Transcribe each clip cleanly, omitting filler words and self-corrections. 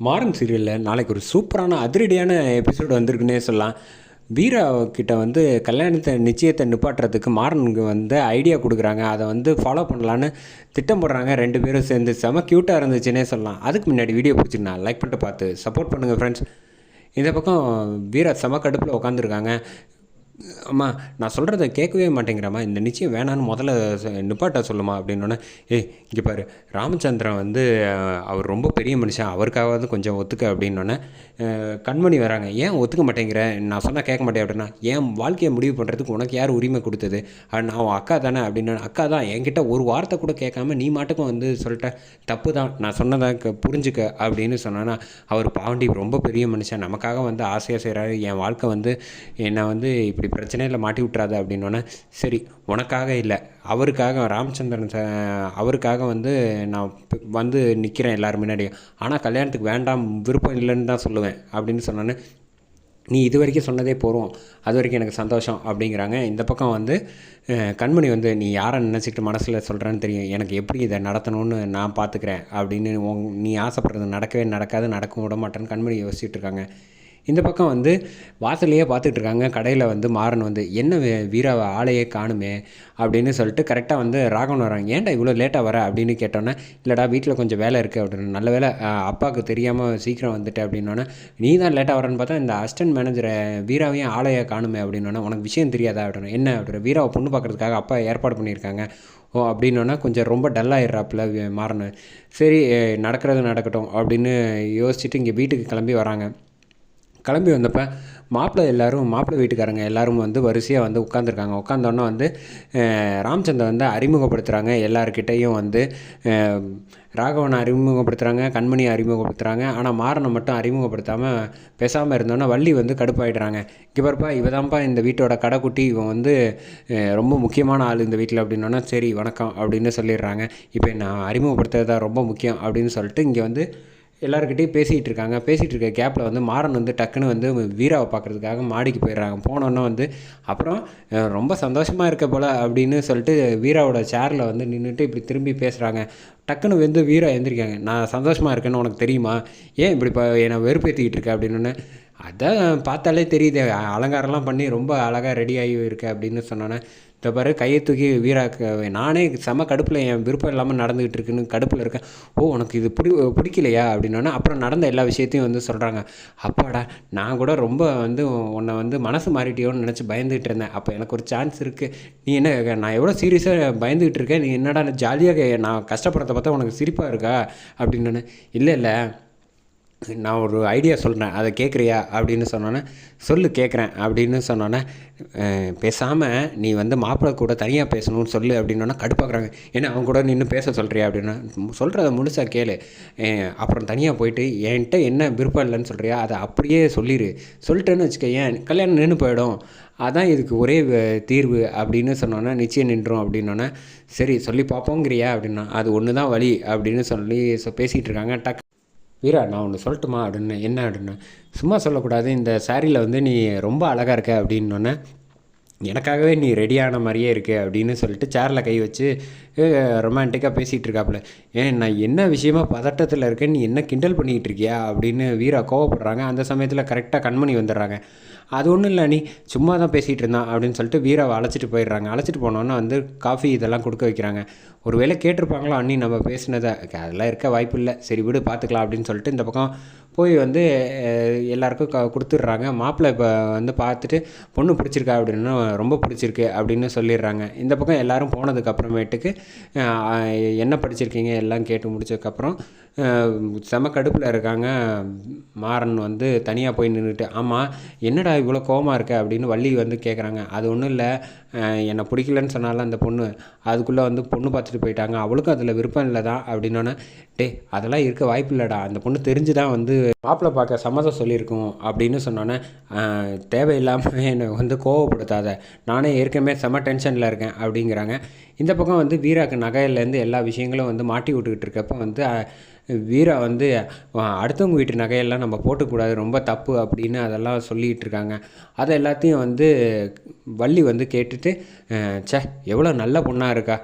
மாறன் சீரியலில் நாளைக்கு ஒரு சூப்பரான அதிரடியான எபிசோடு வந்திருக்குன்னே சொல்லலாம். வீரா கிட்ட வந்து கல்யாணத்தை நிச்சயத்தை நிப்பாட்டுறதுக்கு மாறனுக்கு வந்து ஐடியா கொடுக்குறாங்க. அதை வந்து ஃபாலோ பண்ணலான்னு திட்டம் போடுறாங்க. ரெண்டு பேரும் சேர்ந்து செம க்யூட்டாக இருந்துச்சுன்னே சொல்லலாம். அதுக்கு முன்னாடி வீடியோ பிடிச்சிருந்தா லைக் பண்ணிட்டு பார்த்து சப்போர்ட் பண்ணுங்கள் ஃப்ரெண்ட்ஸ். இந்த பக்கம் வீரா செம கடுப்பில் உட்காந்துருக்காங்க. அம்மா நான் சொல்கிறத கேட்கவே மாட்டேங்கிறம்மா, இந்த நிச்சயம் வேணான்னு முதல்ல நிப்பாட்ட சொல்லுமா அப்படின்னோடனே, இங்கே பாரு, ராமச்சந்திரன் வந்து அவர் ரொம்ப பெரிய மனுஷன், அவருக்காவது கொஞ்சம் ஒத்துக்க அப்படின்னோடனே கண்மணி வராங்க. ஏன் ஒத்துக்க மாட்டேங்கிற, நான் சொன்னால் கேட்க மாட்டேன் அப்படின்னா, என் வாழ்க்கையை முடிவு பண்ணுறதுக்கு உனக்கு யார் உரிமை கொடுத்தது, நான் உன் அக்கா தானே அப்படின்னு. அக்கா தான், என்கிட்ட ஒரு வார்த்தை கூட கேட்காம நீ மாட்டுக்கும் வந்து சொல்லிட்ட, தப்பு தான், நான் சொன்னதாக புரிஞ்சுக்க அப்படின்னு சொன்னேன்னா, அவர் பாவண்டி ரொம்ப பெரிய மனுஷன், நமக்காக வந்து ஆசையாக செய்கிறாரு, என் வாழ்க்கை வந்து என்னை வந்து இப்படி பிரச்சனையில் மாட்டி விட்றாது அப்படின்னோடனே, சரி உனக்காக இல்லை அவருக்காக, ராமச்சந்திரன் அவருக்காக வந்து நான் வந்து நிற்கிறேன் எல்லோரும் முன்னாடியும், ஆனால் கல்யாணத்துக்கு வேண்டாம் விருப்பம் இல்லைன்னு தான் சொல்லுவேன் அப்படின்னு சொன்னோன்னே, நீ இது வரைக்கும் சொன்னதே போகிறோம், அது வரைக்கும் எனக்கு சந்தோஷம் அப்படிங்கிறாங்க. இந்த பக்கம் வந்து கண்மணி வந்து, நீ யாரை நினச்சிக்கிட்டு மனசில் சொல்கிறேன்னு தெரியும், எனக்கு எப்படி இதை நடத்தணும்னு நான் பார்த்துக்கிறேன் அப்படின்னு, நீ ஆசைப்படுறது நடக்கவே நடக்காது, நடக்க விட மாட்டேன்னு கண்மணி யோசிச்சுட்டு இருக்காங்க. இந்த பக்கம் வந்து வாசலையே பார்த்துக்கிட்டு இருக்காங்க. கடையில் வந்து மாறன் வந்து, என்ன வீராவை ஆளையே காணுமே அப்படின்னு சொல்லிட்டு கரெக்டாக வந்து ராகவன் வராங்க. ஏன்டா இவ்வளோ லேட்டாக வர அப்படின்னு கேட்டோன்னே, இல்லைடா வீட்டில் கொஞ்சம் வேலை இருக்குது அப்படின்னு. நல்ல வேலை அப்பாவுக்கு தெரியாமல் சீக்கிரம் வந்துட்டேன் அப்படின்னோடனே, நீ தான் லேட்டாக வரேன்னு பார்த்தா இந்த அசிஸ்டன்ட் மேனேஜரை வீராவையும் ஆளையே காணுமே அப்படின்னோடனே, உனக்கு விஷயம் தெரியாதா அப்படின்னு. என்ன அப்படின்னு, வீராவை பொண்ணு பார்க்குறதுக்காக அப்பா ஏற்பாடு பண்ணியிருக்காங்க. ஓ அப்படின்னோன்னா கொஞ்சம் ரொம்ப டல்லாகிடுறாப்புல மாறன். சரி நடக்கிறது நடக்கட்டும் அப்படின்னு யோசிச்சுட்டு இங்கே வீட்டுக்கு கிளம்பி வராங்க. கிளம்பி வந்தப்போ மாப்பிள்ளை வீட்டுக்காரங்க எல்லோரும் வந்து வரிசையாக வந்து உட்காந்துருக்காங்க. உட்காந்தோன்னே வந்து ராமச்சந்திரன் வந்து அறிமுகப்படுத்துகிறாங்க எல்லாருக்கிட்டையும் வந்து. ராகவனை அறிமுகப்படுத்துகிறாங்க, கண்மணியை அறிமுகப்படுத்துகிறாங்க. ஆனால் மாறனை மட்டும் அறிமுகப்படுத்தாமல் பேசாமல் இருந்தோன்னா வள்ளி வந்து கடுப்பாயிடுறாங்க. இவர்ப்பா இவதான்ப்பா இந்த வீட்டோட கடைக்குட்டி, இவன் வந்து ரொம்ப முக்கியமான ஆள் இந்த வீட்டில் அப்படின்னோன்னா, சரி வணக்கம் அப்படின்னு சொல்லிடுறாங்க. இப்போ நான் அறிமுகப்படுத்துறது தான் ரொம்ப முக்கியம் அப்படின்னு சொல்லிட்டு இங்கே வந்து எல்லாருக்கிட்டையும் பேசிகிட்டு இருக்காங்க. பேசிகிட்டு இருக்க கேப்பில் வந்து மாறன் வந்து டக்குன்னு வந்து வீராவை பார்க்குறதுக்காக மாடிக்கு போயிடுறாங்க. போனோன்னே வந்து அப்புறம் ரொம்ப சந்தோஷமாக இருக்க போல் அப்படின்னு சொல்லிட்டு வீராவோட சேரில் வந்து நின்றுட்டு இப்படி திரும்பி பேசுகிறாங்க. டக்குன்னு வந்து வீரா எழுந்திரிக்காங்க. நான் சந்தோஷமாக இருக்கேன்னு உனக்கு தெரியுமா, ஏன் இப்படி என்னை வெறுப்பேற்றிக்கிட்டு இருக்க அப்படின்னு. அதான் பார்த்தாலே தெரியுது, அலங்காரம்லாம் பண்ணி ரொம்ப அழகாக ரெடி ஆகி இருக்க அப்படின்னு சொன்னோன்னே, இந்த பாரு கையை தூக்கி வீராக்கு, நானே செம கடுப்பில் என் விருப்பம் இல்லாமல் நடந்துக்கிட்டு இருக்குன்னு கடுப்பில் இருக்கேன். ஓ உனக்கு இது பிடிக்கலையா அப்படின்னோடனே அப்புறம் நடந்த எல்லா விஷயத்தையும் வந்து சொல்கிறாங்க. அப்பாடா, நான் கூட ரொம்ப வந்து உன்னை வந்து மனசு மாறிட்டியோன்னு நினச்சி பயந்துகிட்டு இருந்தேன். அப்போ எனக்கு ஒரு சான்ஸ் இருக்குது. நீ என்ன, நான் எவ்வளோ சீரியஸாக பயந்துக்கிட்டு இருக்கேன், நீ என்னடா ஜாலியாக நான் கஷ்டப்படுறத பார்த்தா உனக்கு சிரிப்பாக இருக்கா அப்படின்னு. இல்லை நான் ஒரு ஐடியா சொல்கிறேன், அதை கேட்குறியா அப்படின்னு சொன்னோன்னே, சொல்லு கேட்குறேன் அப்படின்னு சொன்னோன்னே, பேசாமல் நீ வந்து மாப்பிள்ளை கூட தனியாக பேசணும்னு சொல்லு அப்படின்னோன்னா கடுப்பாக்குறாங்க. ஏன்னா அவங்க கூட நின்று பேச சொல்கிறியா அப்படின்னா, சொல்கிறத முழுசாக கேளு, அப்புறம் தனியாக போயிட்டு என்கிட்ட என்ன விருப்பம் இல்லைன்னு சொல்கிறியா அதை அப்படியே சொல்லிட்டேன்னு வச்சுக்க, ஏன் கல்யாணம் நின்று போயிடும், அதான் இதுக்கு ஒரே தீர்வு அப்படின்னு சொன்னோன்னா, நிச்சயம் நின்றோம் அப்படின்னோன்னே, சரி சொல்லி பார்ப்போங்கிறியா அப்படின்னா, அது ஒன்று தான் வழி அப்படின்னு சொல்லி பேசிகிட்டு இருக்காங்க. வீரா நான் ஒன்று சொல்லட்டுமா அப்படின்னு. என்ன அப்படின்னு. சும்மா சொல்லக்கூடாது, இந்த சாரியில் வந்து நீ ரொம்ப அழகாக இருக்க அப்படின்னோடனே, எனக்காகவே நீ ரெடியான மாதிரியே இருக்கு அப்படின்னு சொல்லிட்டு சேரில் கை வச்சு ரொமான்டிக்காக பேசிகிட்டு இருக்காப்புல. நான் என்ன விஷயமா பதட்டத்தில் இருக்கேன், நீ என்ன கிண்டல் பண்ணிக்கிட்டு இருக்கியா அப்படின்னு வீரா கோவப்படுறாங்க. அந்த சமயத்தில் கரெக்டாக கண்மணி வந்துடுறாங்க. அது ஒன்றும் இல்லை, நீ சும்மா தான் பேசிகிட்டு இருந்தான் அப்படின்னு சொல்லிட்டு வீராவை அழைச்சிட்டு போயிடுறாங்க. அழைச்சிட்டு போனோன்னா வந்து காஃபி இதெல்லாம் கொடுக்க வைக்கிறாங்க. ஒரு வேளை கேட்டிருப்பாங்களோ அண்ணி நம்ம பேசினதை, அதெல்லாம் இருக்க வாய்ப்பு இல்லை, சரி விடு பார்த்துக்கலாம் அப்படின்னு சொல்லிட்டு இந்த பக்கம் போய் வந்து எல்லாேருக்கும் கொடுத்துட்றாங்க. மாப்பிள்ளை இப்போ வந்து பார்த்துட்டு பொண்ணு பிடிச்சிருக்கா அப்படின்னா, ரொம்ப பிடிச்சிருக்கு அப்படின்னு சொல்லிடுறாங்க. இந்த பக்கம் எல்லோரும் போனதுக்கப்புறமேட்டுக்கு என்ன படிச்சிருக்கீங்க எல்லாம் கேட்டு முடிச்சதுக்கப்புறம் செம கடுப்பில் இருக்காங்க. மாறன் வந்து தனியாக போய் நின்றுட்டு, ஆமாம் என்னடா இவ்வளோ கோவமாக இருக்க அப்படின்னு வள்ளி வந்து கேட்குறாங்க. அது ஒன்றும் இல்லை, என்னை பிடிக்கலன்னு சொன்னால அந்த பொண்ணு, அதுக்குள்ளே வந்து பொண்ணு பார்த்துட்டு போயிட்டாங்க, அவளுக்கும் அதில் விருப்பம் இல்லை தான் அப்படின்னோன்னே, அதெல்லாம் இருக்க வாய்ப்பு இல்லைடா, அந்த பொண்ணு தெரிஞ்சு தான் வந்து மாப்பிள்ளை பார்க்க சம்மதம் சொல்லியிருக்கோம் அப்படின்னு சொன்னோன்னே, தேவையில்லாமல் என்னை வந்து கோவப்படுத்தாத, நானே ஏற்கனவே செம டென்ஷனில் இருக்கேன் அப்படிங்கிறாங்க. இந்த பக்கம் வந்து வீராக்கு நகையிலேருந்து எல்லா விஷயங்களும் வந்து மாட்டி விட்டுக்கிட்டு இருக்கப்போ வந்து வீரா வந்து அடுத்தவங்க வீட்டு நகையெல்லாம் நம்ம போட்டுக்கூடாது, ரொம்ப தப்பு அப்படின்னு அதெல்லாம் சொல்லிகிட்டு இருக்காங்க. அதை எல்லாத்தையும் வந்து வள்ளி வந்து கேட்டுட்டு, எவ்வளோ நல்ல பொண்ணாக இருக்கா,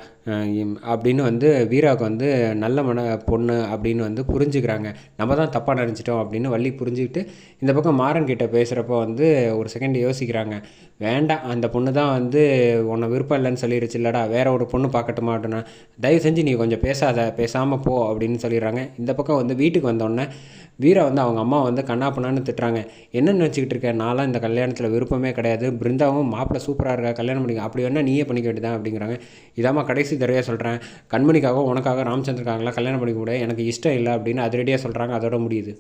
அப்படின்னு வந்து வீராவுக்கு வந்து நல்ல பொண்ணு அப்படின்னு வந்து புரிஞ்சுக்கிறாங்க. நம்ம தான் தப்பாக நினச்சிட்டோம் அப்படின்னு வள்ளி புரிஞ்சுக்கிட்டு இந்த பக்கம் மாறன் கிட்ட பேசுகிறப்போ வந்து ஒரு செகண்ட் யோசிக்கிறாங்க. வேண்டாம், அந்த பொண்ணு தான் வந்து உன்னை விருப்பம் இல்லைன்னு சொல்லிடுச்சு இல்லடா, வேற ஒரு பொண்ணு பார்க்கட்டுமா அப்படின்னா, தயவு செஞ்சு நீ கொஞ்சம் பேசாமல் போ அப்படின்னு சொல்லிடுறாங்க. இந்த பக்கம் வந்து வீட்டுக்கு வந்தோடனே வீரா வந்து அவங்க அம்மா வந்து கண்ணாப்பண்ணான்னு திட்டுறாங்க. என்ன நினச்சிக்கிட்டு இருக்க, நான்லாம் இந்த கல்யாணத்தில் விருப்பமே கிடையாது, பிருந்தாவும் மாப்பிள்ளை சூப்பராக இருக்கா, கல்யாணம் பண்ணிக்க, அப்படி வேணா நீயே பண்ணிக்க வேண்டியதான் அப்படிங்கிறாங்க. இதாம்மா கடைசி தடவையாக சொல்கிறேன், கண்மணிக்காக உனக்காக ராமச்சந்திரக்காகலாம் கல்யாணம் பண்ணிக்க முடியாது, எனக்கு இஷ்டம் இல்லை அப்படின்னு அதிரடியாக சொல்கிறாங்க. அதோட முடியுது.